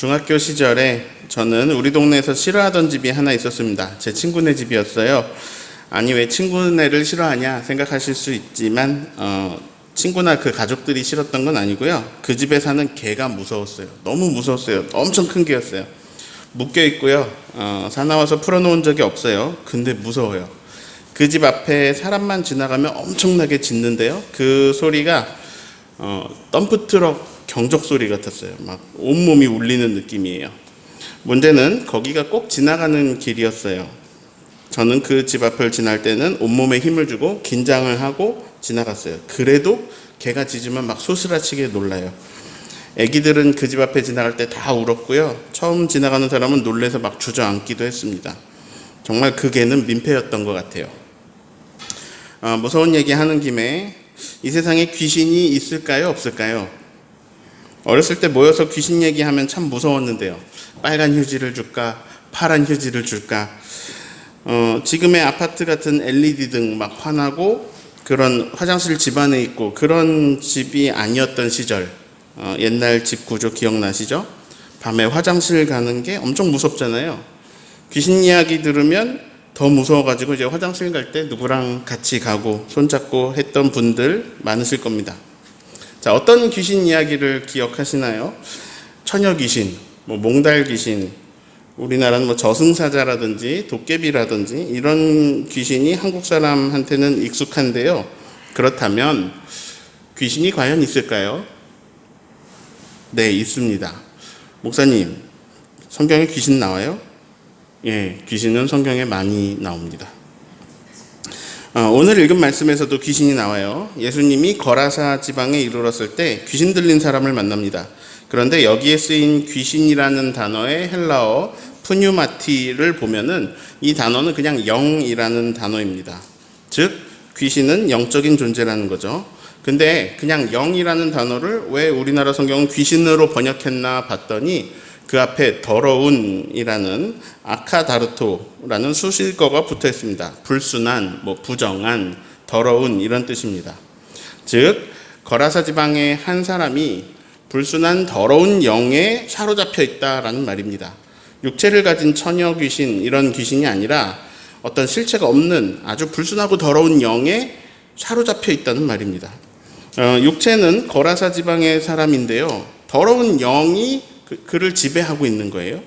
중학교 시절에 저는 우리 동네에서 싫어하던 집이 하나 있었습니다. 제 친구네 집이었어요. 아니, 왜 친구네를 싫어하냐 생각하실 수 있지만 친구나 그 가족들이 싫었던 건 아니고요. 그 집에 사는 개가 무서웠어요. 너무 무서웠어요. 엄청 큰 개였어요. 묶여 있고요. 사나워서 풀어놓은 적이 없어요. 근데 무서워요. 그 집 앞에 사람만 지나가면 엄청나게 짖는데요. 그 소리가 덤프트럭 경적 소리 같았어요. 막 온몸이 울리는 느낌이에요. 문제는 거기가 꼭 지나가는 길이었어요. 저는 그 집 앞을 지날 때는 온몸에 힘을 주고 긴장을 하고 지나갔어요. 그래도 개가 짖으면 막 소스라치게 놀라요. 애기들은 그 집 앞에 지나갈 때 다 울었고요. 처음 지나가는 사람은 놀래서 막 주저앉기도 했습니다. 정말 그 개는 민폐였던 것 같아요. 무서운 얘기 하는 김에 이 세상에 귀신이 있을까요? 없을까요? 어렸을 때 모여서 귀신 얘기하면 참 무서웠는데요. 빨간 휴지를 줄까? 파란 휴지를 줄까? 지금의 아파트 같은 LED 등 막 환하고 그런 화장실 집안에 있고 그런 집이 아니었던 시절, 옛날 집 구조 기억나시죠? 밤에 화장실 가는 게 엄청 무섭잖아요. 귀신 이야기 들으면 더 무서워가지고 이제 화장실 갈 때 누구랑 같이 가고 손잡고 했던 분들 많으실 겁니다. 자, 어떤 귀신 이야기를 기억하시나요? 처녀 귀신, 몽달 귀신, 우리나라는 저승사자라든지 도깨비라든지 이런 귀신이 한국 사람한테는 익숙한데요. 그렇다면 귀신이 과연 있을까요? 네, 있습니다. 목사님, 성경에 귀신 나와요? 예, 귀신은 성경에 많이 나옵니다. 오늘 읽은 말씀에서도 귀신이 나와요. 예수님이 거라사 지방에 이르렀을 때 귀신 들린 사람을 만납니다. 그런데 여기에 쓰인 귀신이라는 단어의 헬라어 푸뉴마티를 보면은 이 단어는 그냥 영이라는 단어입니다. 즉 귀신은 영적인 존재라는 거죠. 근데 그냥 영이라는 단어를 왜 우리나라 성경은 귀신으로 번역했나 봤더니 그 앞에 더러운이라는 아카다르토라는 수식어가 붙어 있습니다. 불순한, 부정한, 더러운 이런 뜻입니다. 즉 거라사 지방의 한 사람이 불순한 더러운 영에 사로잡혀 있다라는 말입니다. 육체를 가진 처녀 귀신 이런 귀신이 아니라 어떤 실체가 없는 아주 불순하고 더러운 영에 사로잡혀 있다는 말입니다. 육체는 거라사 지방의 사람인데요. 더러운 영이 그를 지배하고 있는 거예요.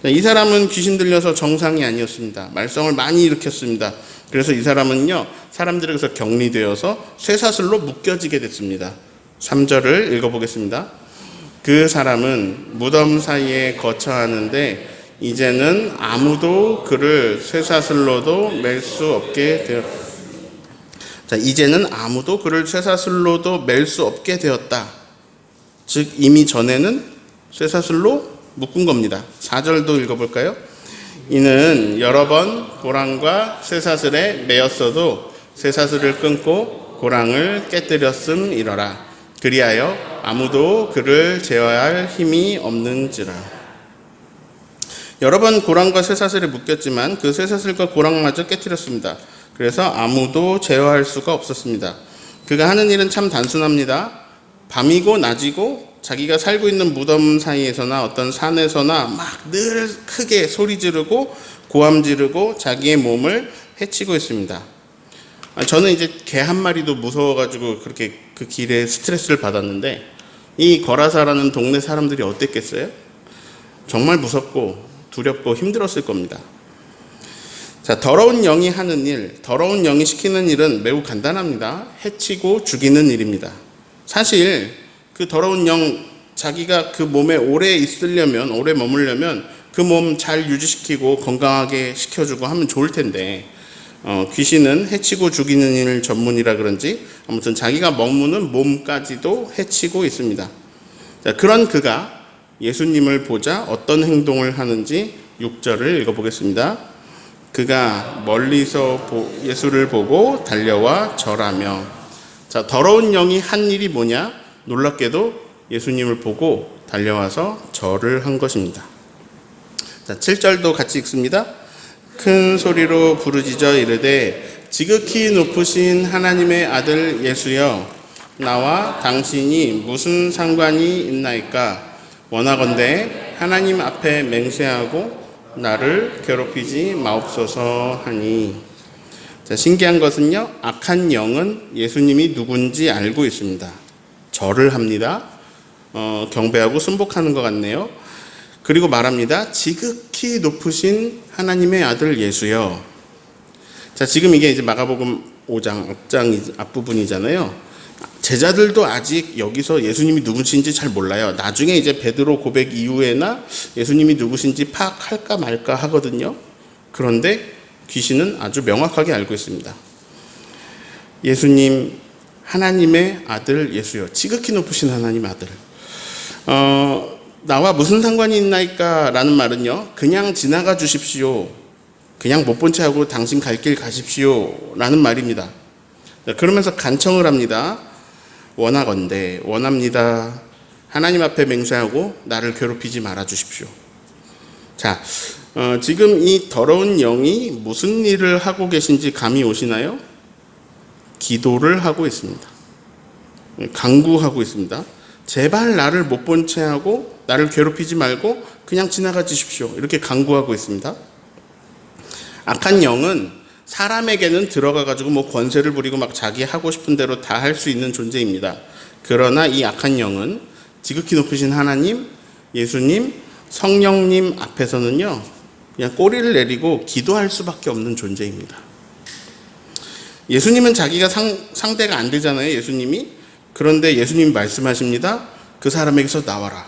이 사람은 귀신 들려서 정상이 아니었습니다. 말썽을 많이 일으켰습니다. 그래서 이 사람은요, 사람들에게서 격리되어서 쇠사슬로 묶여지게 됐습니다. 3절을 읽어보겠습니다. 그 사람은 무덤 사이에 거처하는데 이제는 아무도 그를 쇠사슬로도 맬 수 없게 되었다. 자, 이제는 아무도 그를 쇠사슬로도 맬 수 없게 되었다. 즉 이미 전에는 쇠사슬로 묶은 겁니다. 4절도 읽어볼까요? 이는 여러 번 고랑과 쇠사슬에 매였어도 쇠사슬을 끊고 고랑을 깨뜨렸음이러라. 그리하여 아무도 그를 제어할 힘이 없는지라. 여러 번 고랑과 쇠사슬에 묶였지만 그 쇠사슬과 고랑마저 깨뜨렸습니다. 그래서 아무도 제어할 수가 없었습니다. 그가 하는 일은 참 단순합니다. 밤이고 낮이고 자기가 살고 있는 무덤 사이에서나 어떤 산에서나 막 늘 크게 소리 지르고 고함 지르고 자기의 몸을 해치고 있습니다. 저는 이제 개 한 마리도 무서워가지고 그렇게 그 길에 스트레스를 받았는데 이 거라사라는 동네 사람들이 어땠겠어요? 정말 무섭고 두렵고 힘들었을 겁니다. 자, 더러운 영이 하는 일, 더러운 영이 시키는 일은 매우 간단합니다. 해치고 죽이는 일입니다. 사실 그 더러운 영, 자기가 그 몸에 오래 있으려면, 오래 머물려면 그 몸 잘 유지시키고 건강하게 시켜주고 하면 좋을 텐데 귀신은 해치고 죽이는 일 전문이라 그런지 아무튼 자기가 머무는 몸까지도 해치고 있습니다. 자, 그런 그가 예수님을 보자 어떤 행동을 하는지 6절을 읽어보겠습니다. 그가 멀리서 예수를 보고 달려와 절하며. 자, 더러운 영이 한 일이 뭐냐? 놀랍게도 예수님을 보고 달려와서 절을 한 것입니다. 자, 7절도 같이 읽습니다. 큰 소리로 부르짖어 이르되 지극히 높으신 하나님의 아들 예수여, 나와 당신이 무슨 상관이 있나이까? 원하건대 하나님 앞에 맹세하고 나를 괴롭히지 마옵소서 하니. 자, 신기한 것은요, 악한 영은 예수님이 누군지 알고 있습니다. 절을 합니다. 경배하고 순복하는 것 같네요. 그리고 말합니다. 지극히 높으신 하나님의 아들 예수여. 자, 지금 이게 이제 마가복음 5장 앞부분이잖아요. 제자들도 아직 여기서 예수님이 누구신지 잘 몰라요. 나중에 이제 베드로 고백 이후에나 예수님이 누구신지 파악할까 말까 하거든요. 그런데 귀신은 아주 명확하게 알고 있습니다. 예수님, 하나님의 아들 예수여. 지극히 높으신 하나님 아들. 나와 무슨 상관이 있나이까 라는 말은요, 그냥 지나가 주십시오. 그냥 못 본 채 하고 당신 갈 길 가십시오 라는 말입니다. 그러면서 간청을 합니다. 원합니다. 하나님 앞에 맹세하고 나를 괴롭히지 말아 주십시오. 자, 지금 이 더러운 영이 무슨 일을 하고 계신지 감이 오시나요? 기도를 하고 있습니다. 간구하고 있습니다. 제발 나를 못 본 채 하고 나를 괴롭히지 말고 그냥 지나가 주십시오. 이렇게 간구하고 있습니다. 악한 영은 사람에게는 들어가가지고 뭐 권세를 부리고 막 자기 하고 싶은 대로 다 할 수 있는 존재입니다. 그러나 이 악한 영은 지극히 높으신 하나님, 예수님, 성령님 앞에서는요, 그냥 꼬리를 내리고 기도할 수밖에 없는 존재입니다. 예수님은 자기가 상대가 안 되잖아요, 예수님이. 그런데 예수님이 말씀하십니다. 그 사람에게서 나와라.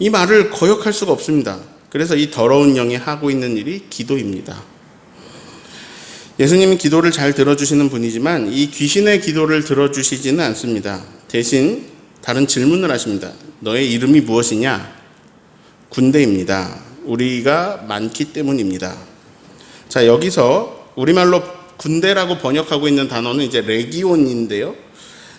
이 말을 거역할 수가 없습니다. 그래서 이 더러운 영이 하고 있는 일이 기도입니다. 예수님은 기도를 잘 들어주시는 분이지만 이 귀신의 기도를 들어주시지는 않습니다. 대신 다른 질문을 하십니다. 너의 이름이 무엇이냐? 군대입니다. 우리가 많기 때문입니다. 자, 여기서 우리말로 군대라고 번역하고 있는 단어는 이제 레기온인데요.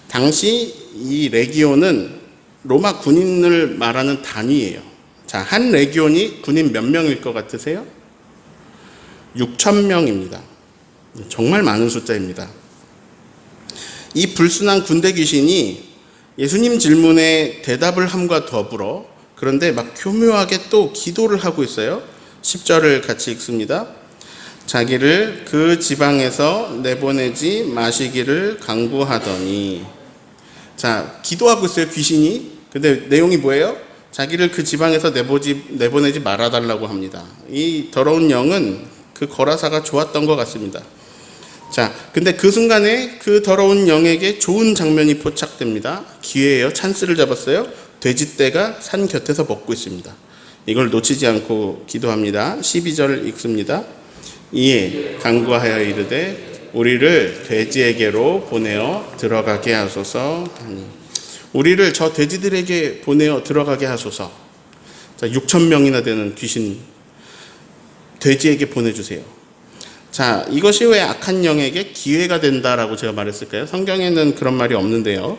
당시 이 레기온은 로마 군인을 말하는 단위예요. 자, 한 레기온이 군인 몇 명일 것 같으세요? 6,000명입니다. 정말 많은 숫자입니다. 이 불순한 군대 귀신이 예수님 질문에 대답을 함과 더불어 그런데 막 교묘하게 또 기도를 하고 있어요. 10절을 같이 읽습니다. 자기를 그 지방에서 내보내지 마시기를 간구하더니. 자, 기도하고 있어요, 귀신이. 근데 내용이 뭐예요? 자기를 그 지방에서 내보내지 말아달라고 합니다. 이 더러운 영은 그 거라사가 좋았던 것 같습니다. 자, 근데 그 순간에 그 더러운 영에게 좋은 장면이 포착됩니다. 기회예요. 찬스를 잡았어요. 돼지떼가 산 곁에서 먹고 있습니다. 이걸 놓치지 않고 기도합니다. 12절 읽습니다. 이에 간구하여 이르되 우리를 돼지에게로 보내어 들어가게 하소서 하니. 우리를 저 돼지들에게 보내어 들어가게 하소서. 자, 6,000명이나 되는 귀신 돼지에게 보내주세요. 자, 이것이 왜 악한 영에게 기회가 된다라고 제가 말했을까요? 성경에는 그런 말이 없는데요.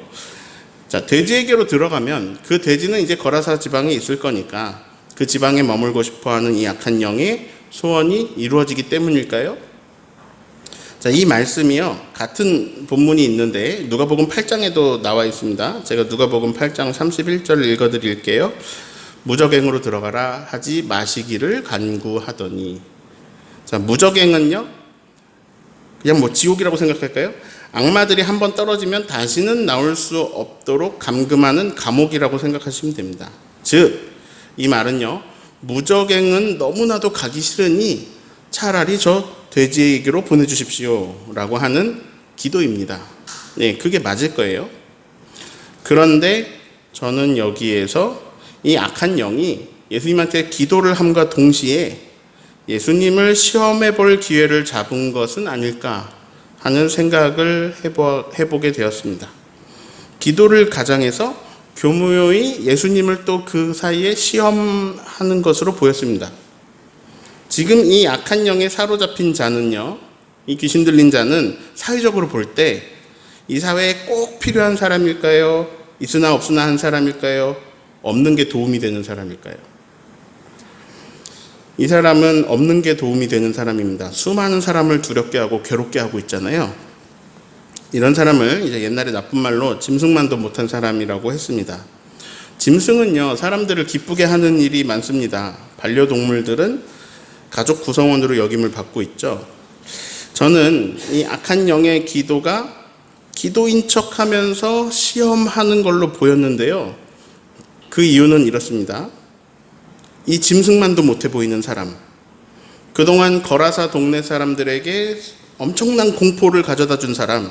자, 돼지에게로 들어가면 그 돼지는 이제 거라사 지방에 있을 거니까 그 지방에 머물고 싶어하는 이 악한 영의 소원이 이루어지기 때문일까요? 자, 이 말씀이요, 같은 본문이 있는데 누가복음 8장에도 나와 있습니다. 제가 누가복음 8장 31절을 읽어드릴게요. 무적행으로 들어가라 하지 마시기를 간구하더니. 자, 무적행은요, 그냥 뭐 지옥이라고 생각할까요? 악마들이 한번 떨어지면 다시는 나올 수 없도록 감금하는 감옥이라고 생각하시면 됩니다. 즉, 이 말은요, 무적행은 너무나도 가기 싫으니 차라리 저 돼지에게로 보내주십시오 라고 하는 기도입니다. 네, 그게 맞을 거예요. 그런데 저는 여기에서 이 악한 영이 예수님한테 기도를 함과 동시에 예수님을 시험해 볼 기회를 잡은 것은 아닐까 하는 생각을 해보게 되었습니다. 기도를 가장해서 교묘히 예수님을 또 그 사이에 시험하는 것으로 보였습니다. 지금 이 악한 영에 사로잡힌 자는요, 이 귀신 들린 자는 사회적으로 볼 때 이 사회에 꼭 필요한 사람일까요? 있으나 없으나 한 사람일까요? 없는 게 도움이 되는 사람일까요? 이 사람은 없는 게 도움이 되는 사람입니다. 수많은 사람을 두렵게 하고 괴롭게 하고 있잖아요. 이런 사람을 이제 옛날에 나쁜 말로 짐승만도 못한 사람이라고 했습니다. 짐승은요, 사람들을 기쁘게 하는 일이 많습니다. 반려동물들은 가족 구성원으로 여김을 받고 있죠. 저는 이 악한 영의 기도가 기도인 척 하면서 시험하는 걸로 보였는데요. 그 이유는 이렇습니다. 이 짐승만도 못해 보이는 사람, 그동안 거라사 동네 사람들에게 엄청난 공포를 가져다 준 사람,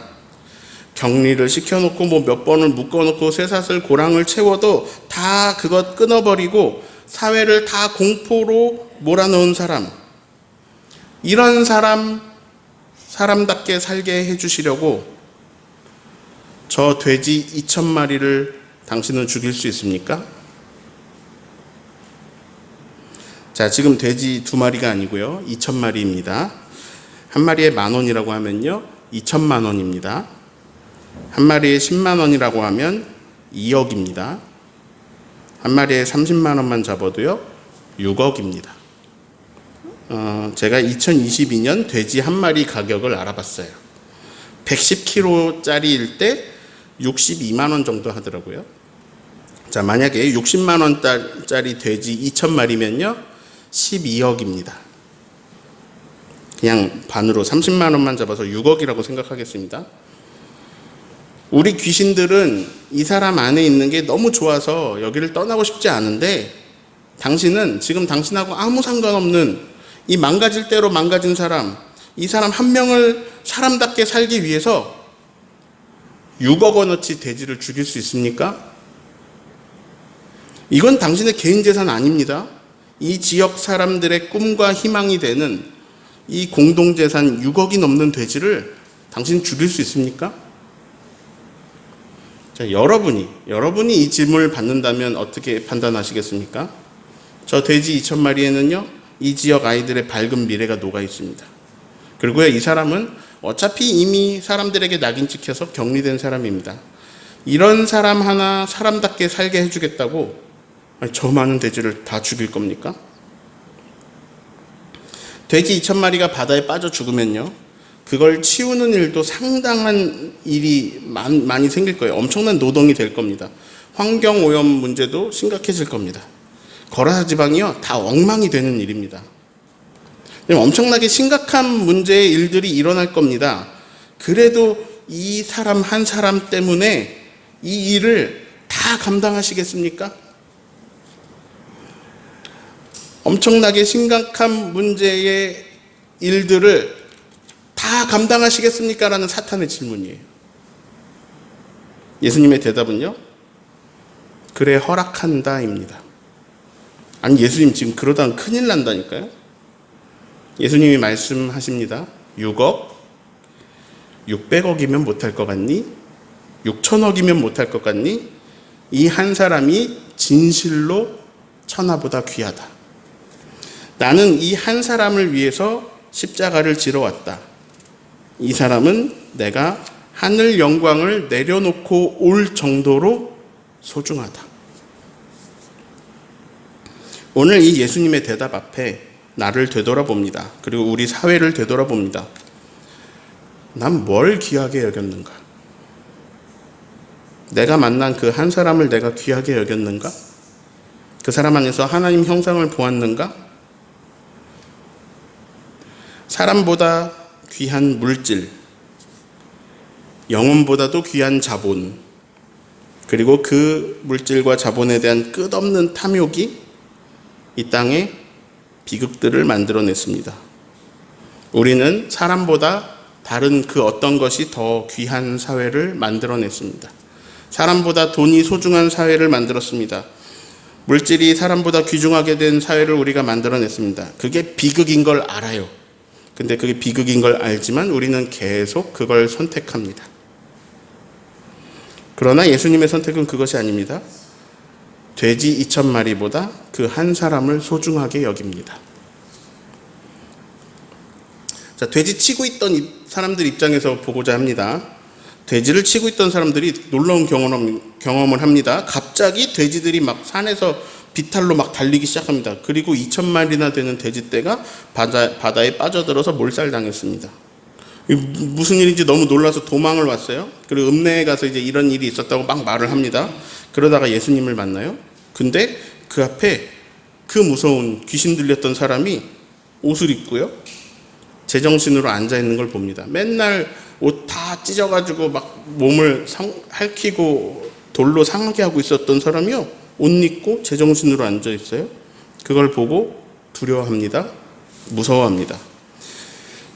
격리를 시켜놓고 몇 번을 묶어놓고 쇠사슬 고랑을 채워도 다 그것 끊어버리고 사회를 다 공포로 몰아넣은 사람, 이런 사람답게 살게 해주시려고 저 돼지 2,000마리를 당신은 죽일 수 있습니까? 자, 지금 돼지 2마리가 아니고요, 2,000마리입니다. 한 마리에 10,000원이라고 하면요, 2,000만 원입니다. 한 마리에 10만 원이라고 하면 2억입니다. 한 마리에 30만 원만 잡아도요, 6억입니다. 제가 2022년 돼지 한 마리 가격을 알아봤어요. 110kg짜리일 때 62만 원 정도 하더라고요. 자, 만약에 60만 원짜리 돼지 2,000마리면요, 12억입니다. 그냥 반으로 30만 원만 잡아서 6억이라고 생각하겠습니다. 우리 귀신들은 이 사람 안에 있는 게 너무 좋아서 여기를 떠나고 싶지 않은데, 당신은 지금 당신하고 아무 상관없는 이 망가질 대로 망가진 사람, 이 사람 한 명을 사람답게 살기 위해서 6억 원어치 돼지를 죽일 수 있습니까? 이건 당신의 개인 재산 아닙니다. 이 지역 사람들의 꿈과 희망이 되는 이 공동재산 6억이 넘는 돼지를 당신 죽일 수 있습니까? 자, 여러분이 이 짐을 받는다면 어떻게 판단하시겠습니까? 저 돼지 2,000마리에는요, 이 지역 아이들의 밝은 미래가 녹아 있습니다. 그리고 이 사람은 어차피 이미 사람들에게 낙인 찍혀서 격리된 사람입니다. 이런 사람 하나 사람답게 살게 해주겠다고 저 많은 돼지를 다 죽일 겁니까? 돼지 2,000마리가 바다에 빠져 죽으면요, 그걸 치우는 일도 상당한 일이 많이 생길 거예요. 엄청난 노동이 될 겁니다. 환경오염 문제도 심각해질 겁니다. 거라사 지방이요, 다 엉망이 되는 일입니다. 엄청나게 심각한 문제의 일들이 일어날 겁니다. 그래도 이 사람 한 사람 때문에 이 일을 다 감당하시겠습니까? 엄청나게 심각한 문제의 일들을 다 감당하시겠습니까? 라는 사탄의 질문이에요. 예수님의 대답은요, 그래, 허락한다입니다. 아니, 예수님 지금 그러다가 큰일 난다니까요. 예수님이 말씀하십니다. 6억? 600억이면 못할 것 같니? 6천억이면 못할 것 같니? 이 한 사람이 진실로 천하보다 귀하다. 나는 이 한 사람을 위해서 십자가를 지러 왔다. 이 사람은 내가 하늘 영광을 내려놓고 올 정도로 소중하다. 오늘 이 예수님의 대답 앞에 나를 되돌아봅니다. 그리고 우리 사회를 되돌아봅니다. 난 뭘 귀하게 여겼는가? 내가 만난 그 한 사람을 내가 귀하게 여겼는가? 그 사람 안에서 하나님 형상을 보았는가? 사람보다 귀한 물질, 영혼보다도 귀한 자본, 그리고 그 물질과 자본에 대한 끝없는 탐욕이 이 땅에 비극들을 만들어냈습니다. 우리는 사람보다 다른 그 어떤 것이 더 귀한 사회를 만들어냈습니다. 사람보다 돈이 소중한 사회를 만들었습니다. 물질이 사람보다 귀중하게 된 사회를 우리가 만들어냈습니다. 그게 비극인 걸 알아요. 근데 그게 비극인 걸 알지만 우리는 계속 그걸 선택합니다. 그러나 예수님의 선택은 그것이 아닙니다. 돼지 2,000마리보다 그 한 사람을 소중하게 여깁니다. 자, 돼지 치고 있던 사람들 입장에서 보고자 합니다. 돼지를 치고 있던 사람들이 놀라운 경험을 합니다. 갑자기 돼지들이 막 산에서 비탈로 막 달리기 시작합니다. 그리고 2,000마리나 되는 돼지떼가 바다에 빠져들어서 몰살당했습니다. 무슨 일인지 너무 놀라서 도망을 왔어요. 그리고 읍내에 가서 이제 이런 일이 있었다고 막 말을 합니다. 그러다가 예수님을 만나요. 근데 그 앞에 그 무서운 귀신 들렸던 사람이 옷을 입고요, 제정신으로 앉아 있는 걸 봅니다. 맨날 옷 다 찢어가지고 막 몸을 핥히고 돌로 상하게 하고 있었던 사람이요, 옷 입고 제정신으로 앉아 있어요. 그걸 보고 두려워합니다. 무서워합니다.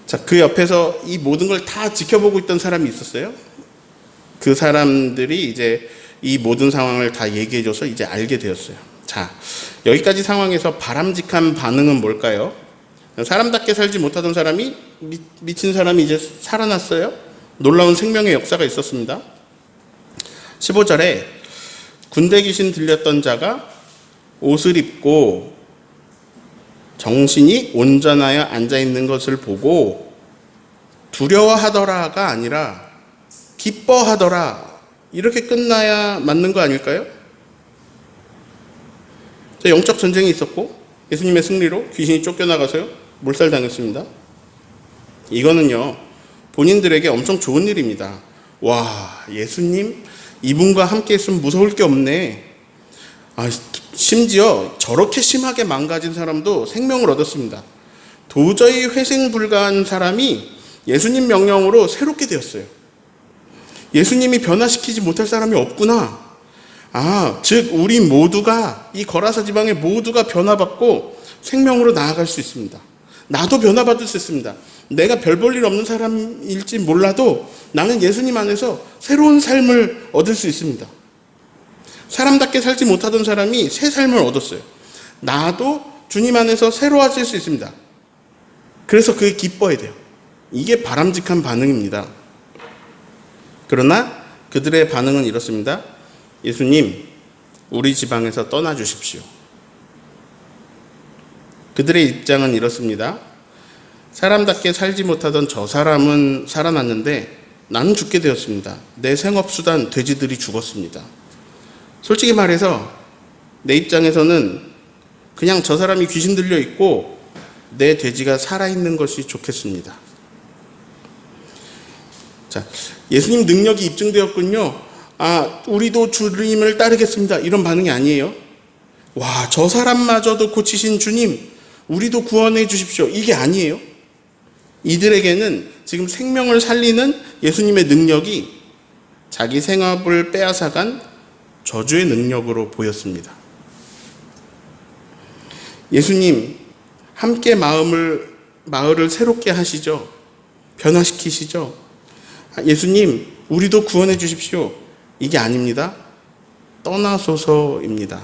자, 그 옆에서 이 모든 걸 다 지켜보고 있던 사람이 있었어요. 그 사람들이 이제 이 모든 상황을 다 얘기해줘서 이제 알게 되었어요. 자, 여기까지 상황에서 바람직한 반응은 뭘까요? 사람답게 살지 못하던 사람이, 미친 사람이 이제 살아났어요. 놀라운 생명의 역사가 있었습니다. 15절에 군대 귀신 들렸던 자가 옷을 입고 정신이 온전하여 앉아있는 것을 보고 두려워하더라가 아니라 기뻐하더라, 이렇게 끝나야 맞는 거 아닐까요? 영적 전쟁이 있었고 예수님의 승리로 귀신이 쫓겨나가서요, 몰살당했습니다. 이거는요, 본인들에게 엄청 좋은 일입니다. 와, 예수님 이분과 함께 있으면 무서울 게 없네. 심지어 저렇게 심하게 망가진 사람도 생명을 얻었습니다. 도저히 회생 불가한 사람이 예수님 명령으로 새롭게 되었어요. 예수님이 변화시키지 못할 사람이 없구나. 즉 우리 모두가, 이 거라사 지방의 모두가 변화받고 생명으로 나아갈 수 있습니다. 나도 변화받을 수 있습니다. 내가 별 볼 일 없는 사람일지 몰라도 나는 예수님 안에서 새로운 삶을 얻을 수 있습니다. 사람답게 살지 못하던 사람이 새 삶을 얻었어요. 나도 주님 안에서 새로워질 수 있습니다. 그래서 그게 기뻐야 돼요. 이게 바람직한 반응입니다. 그러나 그들의 반응은 이렇습니다. 예수님, 우리 지방에서 떠나 주십시오. 그들의 입장은 이렇습니다. 사람답게 살지 못하던 저 사람은 살아났는데 나는 죽게 되었습니다. 내 생업수단 돼지들이 죽었습니다. 솔직히 말해서 내 입장에서는 그냥 저 사람이 귀신 들려 있고 내 돼지가 살아있는 것이 좋겠습니다. 자, 예수님 능력이 입증되었군요. 우리도 주님을 따르겠습니다, 이런 반응이 아니에요. 와, 저 사람마저도 고치신 주님, 우리도 구원해 주십시오, 이게 아니에요. 이들에게는 지금 생명을 살리는 예수님의 능력이 자기 생업을 빼앗아간 저주의 능력으로 보였습니다. 예수님, 함께 마을을 새롭게 하시죠. 변화시키시죠. 예수님, 우리도 구원해 주십시오, 이게 아닙니다. 떠나소서입니다.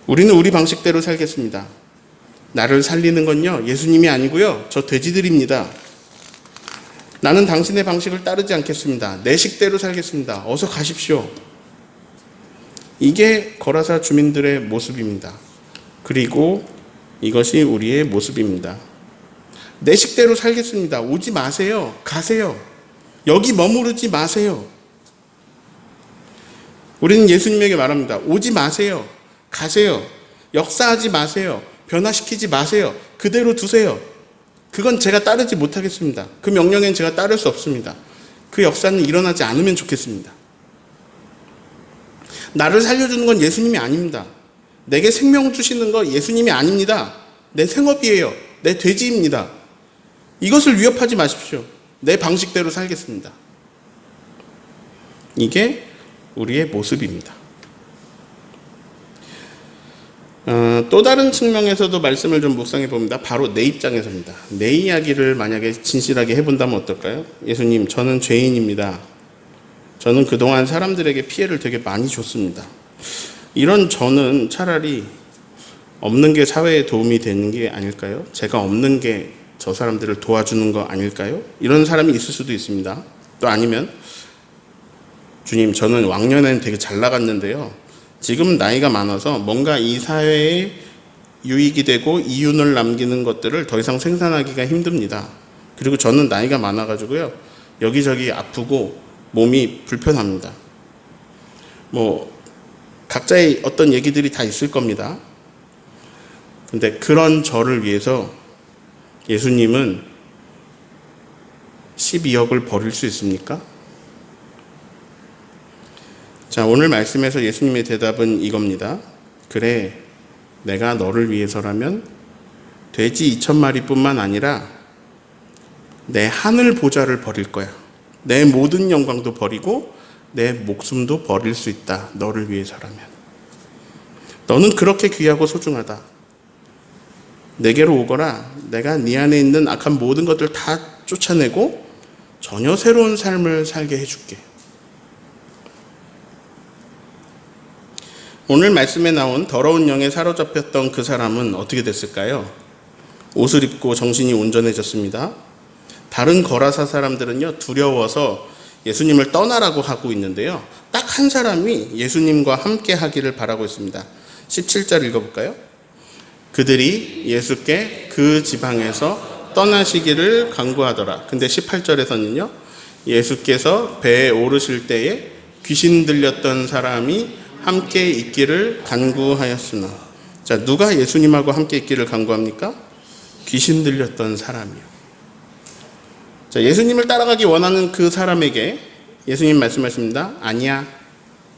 우리는 우리 방식대로 살겠습니다. 나를 살리는 건요, 예수님이 아니고요, 저 돼지들입니다. 나는 당신의 방식을 따르지 않겠습니다. 내 식대로 살겠습니다. 어서 가십시오. 이게 거라사 주민들의 모습입니다. 그리고 이것이 우리의 모습입니다. 내 식대로 살겠습니다. 오지 마세요. 가세요. 여기 머무르지 마세요. 우리는 예수님에게 말합니다. 오지 마세요. 가세요. 역사하지 마세요. 변화시키지 마세요. 그대로 두세요. 그건 제가 따르지 못하겠습니다. 그 명령엔 제가 따를 수 없습니다. 그 역사는 일어나지 않으면 좋겠습니다. 나를 살려주는 건 예수님이 아닙니다. 내게 생명 주시는 거 예수님이 아닙니다. 내 생업이에요. 내 돼지입니다. 이것을 위협하지 마십시오. 내 방식대로 살겠습니다. 이게 우리의 모습입니다. 또 다른 측면에서도 말씀을 좀 묵상해 봅니다. 바로 내 입장에서입니다. 내 이야기를 만약에 진실하게 해본다면 어떨까요? 예수님, 저는 죄인입니다. 저는 그동안 사람들에게 피해를 되게 많이 줬습니다. 이런 저는 차라리 없는 게 사회에 도움이 되는 게 아닐까요? 제가 없는 게 저 사람들을 도와주는 거 아닐까요? 이런 사람이 있을 수도 있습니다. 또 아니면, 주님, 저는 왕년에는 되게 잘 나갔는데요, 지금 나이가 많아서 뭔가 이 사회에 유익이 되고 이윤을 남기는 것들을 더 이상 생산하기가 힘듭니다. 그리고 저는 나이가 많아가지고요, 여기저기 아프고 몸이 불편합니다. 각자의 어떤 얘기들이 다 있을 겁니다. 근데 그런 저를 위해서 예수님은 12억을 버릴 수 있습니까? 자, 오늘 말씀에서 예수님의 대답은 이겁니다. 그래, 내가 너를 위해서라면 돼지 2,000마리뿐만 아니라 내 하늘 보좌를 버릴 거야. 내 모든 영광도 버리고 내 목숨도 버릴 수 있다. 너를 위해서라면. 너는 그렇게 귀하고 소중하다. 내게로 오거라. 내가 네 안에 있는 악한 모든 것들 다 쫓아내고 전혀 새로운 삶을 살게 해줄게. 오늘 말씀에 나온 더러운 영에 사로잡혔던 그 사람은 어떻게 됐을까요? 옷을 입고 정신이 온전해졌습니다. 다른 거라사 사람들은요, 두려워서 예수님을 떠나라고 하고 있는데요. 딱 한 사람이 예수님과 함께 하기를 바라고 있습니다. 17절 읽어볼까요? 그들이 예수께 그 지방에서 떠나시기를 간구하더라. 근데 18절에서는요, 예수께서 배에 오르실 때에 귀신 들렸던 사람이 함께 있기를 간구하였으나. 자, 누가 예수님하고 함께 있기를 간구합니까? 귀신 들렸던 사람이요. 자, 예수님을 따라가기 원하는 그 사람에게 예수님 말씀하십니다. 아니야,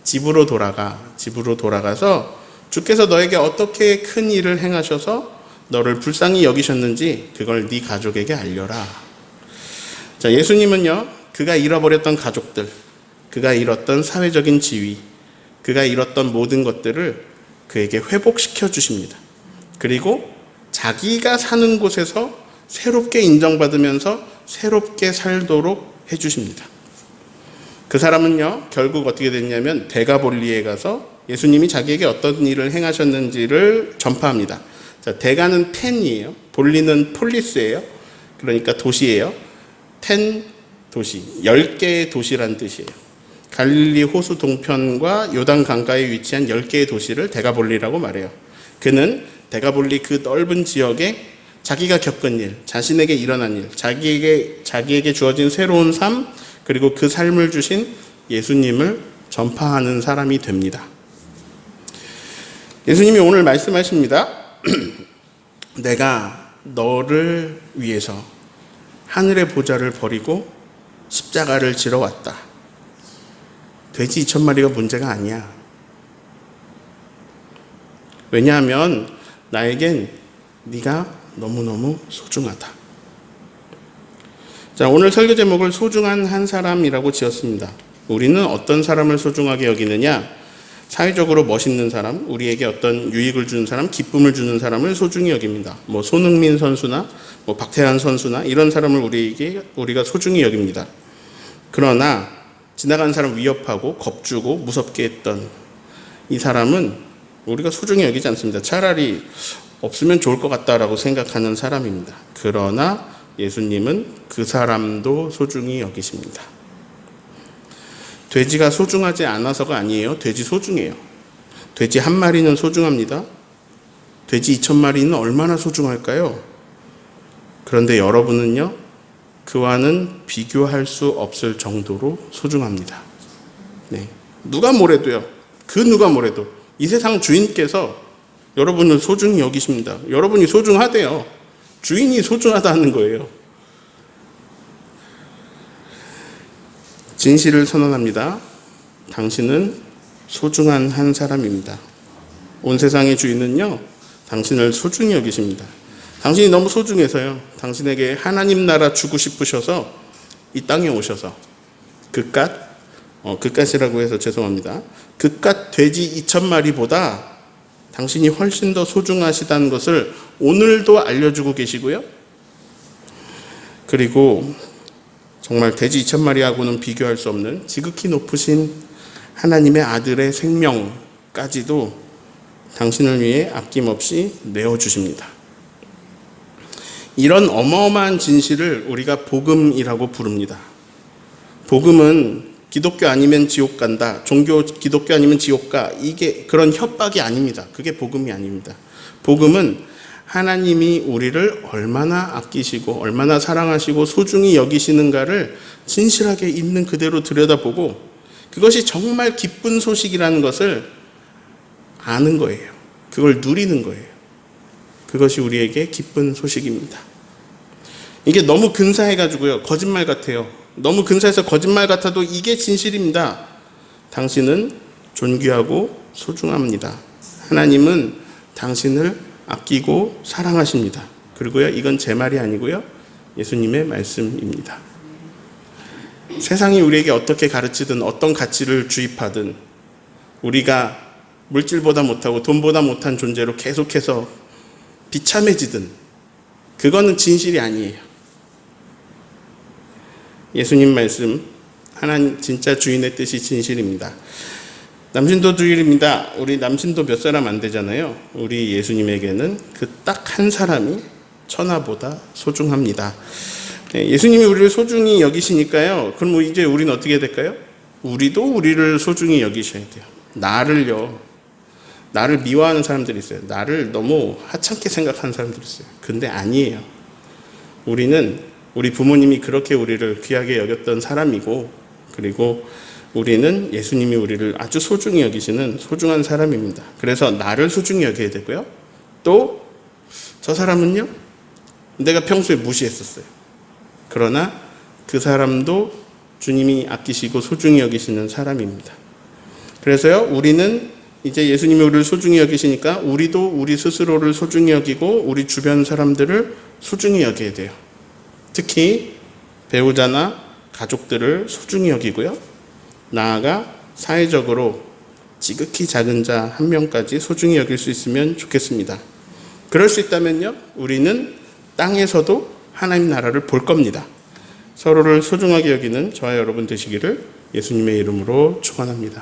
집으로 돌아가. 집으로 돌아가서 주께서 너에게 어떻게 큰 일을 행하셔서 너를 불쌍히 여기셨는지 그걸 네 가족에게 알려라. 자, 예수님은요, 그가 잃어버렸던 가족들, 그가 잃었던 사회적인 지위, 그가 잃었던 모든 것들을 그에게 회복시켜 주십니다. 그리고 자기가 사는 곳에서 새롭게 인정받으면서 새롭게 살도록 해주십니다. 그 사람은요, 결국 어떻게 됐냐면 데가볼리에 가서 예수님이 자기에게 어떤 일을 행하셨는지를 전파합니다. 자, 데가는 10이에요. 볼리는 폴리스예요. 그러니까 도시예요. 10 도시, 10개의 도시란 뜻이에요. 갈릴리 호수 동편과 요단 강가에 위치한 10개의 도시를 데가볼리라고 말해요. 그는 데가볼리 그 넓은 지역에 자기가 겪은 일, 자신에게 일어난 일, 자기에게 주어진 새로운 삶, 그리고 그 삶을 주신 예수님을 전파하는 사람이 됩니다. 예수님이 오늘 말씀하십니다. 내가 너를 위해서 하늘의 보좌를 버리고 십자가를 지러 왔다. 돼지 2,000마리가 문제가 아니야. 왜냐하면 나에겐 네가 너무너무 소중하다. 자, 오늘 설교 제목을 소중한 한 사람이라고 지었습니다. 우리는 어떤 사람을 소중하게 여기느냐? 사회적으로 멋있는 사람, 우리에게 어떤 유익을 주는 사람, 기쁨을 주는 사람을 소중히 여깁니다. 손흥민 선수나 박태환 선수나 이런 사람을 우리가 소중히 여깁니다. 그러나 지나가는 사람 위협하고 겁주고 무섭게 했던 이 사람은 우리가 소중히 여기지 않습니다. 차라리 없으면 좋을 것 같다라고 생각하는 사람입니다. 그러나 예수님은 그 사람도 소중히 여기십니다. 돼지가 소중하지 않아서가 아니에요. 돼지 소중해요. 돼지 한 마리는 소중합니다. 돼지 2,000마리는 얼마나 소중할까요? 그런데 여러분은요, 그와는 비교할 수 없을 정도로 소중합니다. 네. 누가 뭐래도요. 그 누가 뭐래도 이 세상 주인께서 여러분을 소중히 여기십니다. 여러분이 소중하대요. 주인이 소중하다는 거예요. 진실을 선언합니다. 당신은 소중한 한 사람입니다. 온 세상의 주인은요, 당신을 소중히 여기십니다. 당신이 너무 소중해서요, 당신에게 하나님 나라 주고 싶으셔서 이 땅에 오셔서 그깟이라고 해서 죄송합니다. 그깟 돼지 2,000마리보다 당신이 훨씬 더 소중하시다는 것을 오늘도 알려주고 계시고요. 그리고 정말 돼지 2,000마리하고는 비교할 수 없는 지극히 높으신 하나님의 아들의 생명까지도 당신을 위해 아낌없이 내어주십니다. 이런 어마어마한 진실을 우리가 복음이라고 부릅니다. 복음은 기독교 아니면 지옥 간다, 기독교 아니면 지옥 가, 이게 그런 협박이 아닙니다. 그게 복음이 아닙니다. 복음은 하나님이 우리를 얼마나 아끼시고 얼마나 사랑하시고 소중히 여기시는가를 진실하게 있는 그대로 들여다보고 그것이 정말 기쁜 소식이라는 것을 아는 거예요. 그걸 누리는 거예요. 그것이 우리에게 기쁜 소식입니다. 이게 너무 근사해가지고요. 거짓말 같아요. 너무 근사해서 거짓말 같아도 이게 진실입니다. 당신은 존귀하고 소중합니다. 하나님은 당신을 아끼고 사랑하십니다. 그리고요, 이건 제 말이 아니고요, 예수님의 말씀입니다. 세상이 우리에게 어떻게 가르치든 어떤 가치를 주입하든 우리가 물질보다 못하고 돈보다 못한 존재로 계속해서 비참해지든 그거는 진실이 아니에요. 예수님 말씀, 하나님 진짜 주인의 뜻이 진실입니다. 남신도 주일입니다. 우리 남신도 몇 사람 안 되잖아요. 우리 예수님에게는 그 딱 한 사람이 천하보다 소중합니다. 예수님이 우리를 소중히 여기시니까요. 그럼 뭐 이제 우리는 어떻게 해야 될까요? 우리도 우리를 소중히 여기셔야 돼요. 나를 미워하는 사람들이 있어요. 나를 너무 하찮게 생각하는 사람들이 있어요. 근데 아니에요. 우리는 우리 부모님이 그렇게 우리를 귀하게 여겼던 사람이고, 그리고 우리는 예수님이 우리를 아주 소중히 여기시는 소중한 사람입니다. 그래서 나를 소중히 여겨야 되고요. 또 저 사람은요, 내가 평소에 무시했었어요. 그러나 그 사람도 주님이 아끼시고 소중히 여기시는 사람입니다. 그래서요, 우리는 이제 예수님이 우리를 소중히 여기시니까 우리도 우리 스스로를 소중히 여기고 우리 주변 사람들을 소중히 여겨야 돼요. 특히 배우자나 가족들을 소중히 여기고요. 나아가 사회적으로 지극히 작은 자 한 명까지 소중히 여길 수 있으면 좋겠습니다. 그럴 수 있다면요, 우리는 땅에서도 하나님 나라를 볼 겁니다. 서로를 소중하게 여기는 저와 여러분 되시기를 예수님의 이름으로 축원합니다.